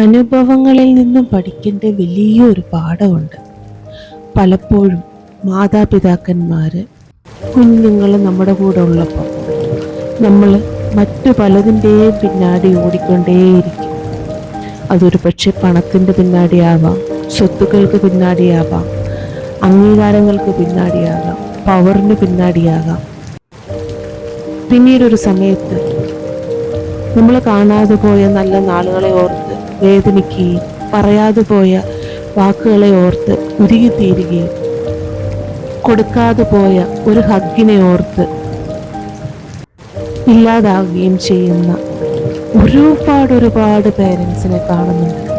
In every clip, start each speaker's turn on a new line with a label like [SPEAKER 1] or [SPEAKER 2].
[SPEAKER 1] അനുഭവങ്ങളിൽ നിന്നും പഠിക്കേണ്ട വലിയൊരു പാഠമുണ്ട്. പലപ്പോഴും മാതാപിതാക്കന്മാർ കുഞ്ഞുങ്ങൾ നമ്മുടെ കൂടെ ഉള്ളപ്പോൾ നമ്മൾ മറ്റു പലതിൻ്റെയും പിന്നാടി ഓടിക്കൊണ്ടേയിരിക്കും. അതൊരു പക്ഷേ പണത്തിൻ്റെ പിന്നാടിയാവാം, സ്വത്തുക്കൾക്ക് പിന്നാടിയാവാം, അംഗീകാരങ്ങൾക്ക് പിന്നാടിയാകാം, പവറിന് പിന്നാടിയാകാം. പിന്നീടൊരു സമയത്ത് നമ്മൾ കാണാതെ പോയ നല്ല നാളുകളെ ഓർത്ത് വേദനിക്കുകയും പറയാതെ പോയ വാക്കുകളെ ഓർത്ത് ഉരുകിത്തീരുകയും കൊടുക്കാതെ പോയ ഒരു ഹഗ്ഗിനെ ഓർത്ത് ഇല്ലാതാവുകയും ചെയ്യുന്ന ഒരുപാട് പേരൻസിനെ കാണുന്നുണ്ട്.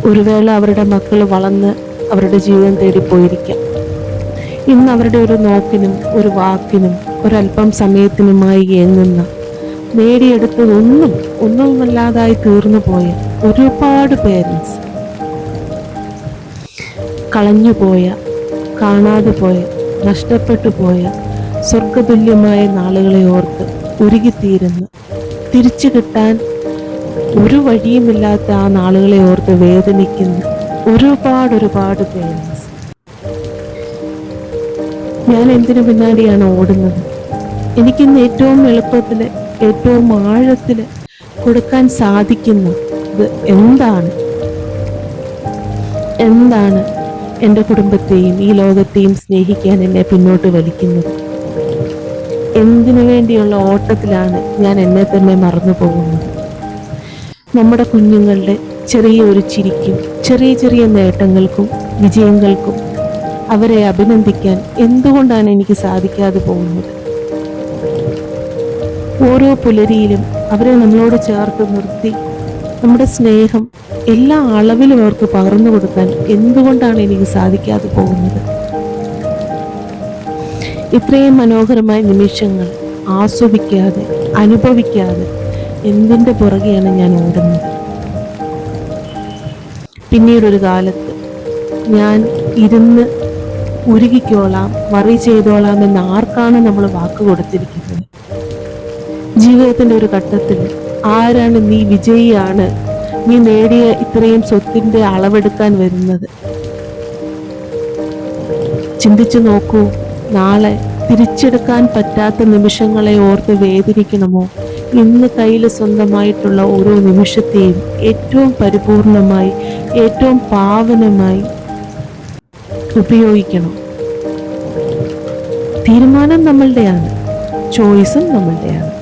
[SPEAKER 1] ഒരു വേള അവരുടെ മക്കൾ വളർന്ന് അവരുടെ ജീവിതം തേടിപ്പോയിരിക്കാം. ഇന്ന് അവരുടെ ഒരു നോക്കിനും ഒരു വാക്കിനും ഒരല്പം സമയത്തിനുമായി ഏങ്ങുന്ന, ഒന്നുമല്ലാതായി തീർന്നു പോയ ഒരുപാട് പേരൻസ്, കളഞ്ഞുപോയ, കാണാതെ പോയ, നഷ്ടപ്പെട്ടു പോയ സ്വർഗതുല്യമായ നാളുകളെ ഓർത്ത് ഉരുകിത്തീരുന്ന, തിരിച്ചു കിട്ടാൻ ഒരു വഴിയുമില്ലാത്ത ആ നാളുകളെ ഓർത്ത് വേദനിക്കുന്ന ഒരുപാട് പേരൻസ്. ഞാൻ എന്തിനു പിന്നാടിയാണ് ഓടുന്നത്? എനിക്കിന്ന് ഏറ്റവും എളുപ്പത്തിൽ, ഏറ്റവും ആഴത്തിൽ കൊടുക്കാൻ സാധിക്കുന്നത് എന്താണ് എൻ്റെ കുടുംബത്തെയും ഈ ലോകത്തെയും സ്നേഹിക്കാൻ എന്നെ പിന്നോട്ട് വലിക്കുന്നത്? എന്തിനു വേണ്ടിയുള്ള ഓട്ടത്തിലാണ് ഞാൻ എന്നെ തന്നെ മറന്നു പോകുന്നത്? നമ്മുടെ കുഞ്ഞുങ്ങളുടെ ചെറിയ ഒരു ചിരിക്കും ചെറിയ നേട്ടങ്ങൾക്കും വിജയങ്ങൾക്കും അവരെ അഭിനന്ദിക്കാൻ എന്തുകൊണ്ടാണ് എനിക്ക് സാധിക്കാതെ പോകുന്നത്? ഓരോ പുലരിയിലും അവരെ നമ്മളോട് ചേർത്ത് നിർത്തി നമ്മുടെ സ്നേഹം എല്ലാ അളവിലും അവർക്ക് പകർന്നു കൊടുക്കാൻ എന്തുകൊണ്ടാണ് എനിക്ക് സാധിക്കാതെ പോകുന്നത്? ഇത്രയും മനോഹരമായ നിമിഷങ്ങൾ ആസ്വദിക്കാതെ, അനുഭവിക്കാതെ എന്തിൻ്റെ പുറകെയാണ് ഞാൻ ഓടുന്നത്? പിന്നീടൊരു കാലത്ത് ഞാൻ ഇരുന്ന് ഉരുകിക്കോളാം, വറി ചെയ്തോളാം എന്ന് ആർക്കാണ് നമ്മൾ വാക്ക് കൊടുത്തിരിക്കുന്നത്? ജീവിതത്തിൻ്റെ ഒരു ഘട്ടത്തിൽ ആരാണ് നീ വിജയിയാണ്, നീ നേടിയ ഇത്രയും സ്വത്തിൻ്റെ അളവെടുക്കാൻ വരുന്നത്? ചിന്തിച്ചു നോക്കൂ. നാളെ തിരിച്ചെടുക്കാൻ പറ്റാത്ത നിമിഷങ്ങളെ ഓർത്ത് വേദനിക്കണമോ? ഇന്ന് കയ്യിൽ സ്വന്തമായിട്ടുള്ള ഓരോ നിമിഷത്തെയും ഏറ്റവും പരിപൂർണമായി, ഏറ്റവും പാവനമായി ഉപയോഗിക്കണം. തീരുമാനം നമ്മളുടെയാണ്, ചോയ്സും നമ്മളുടെയാണ്.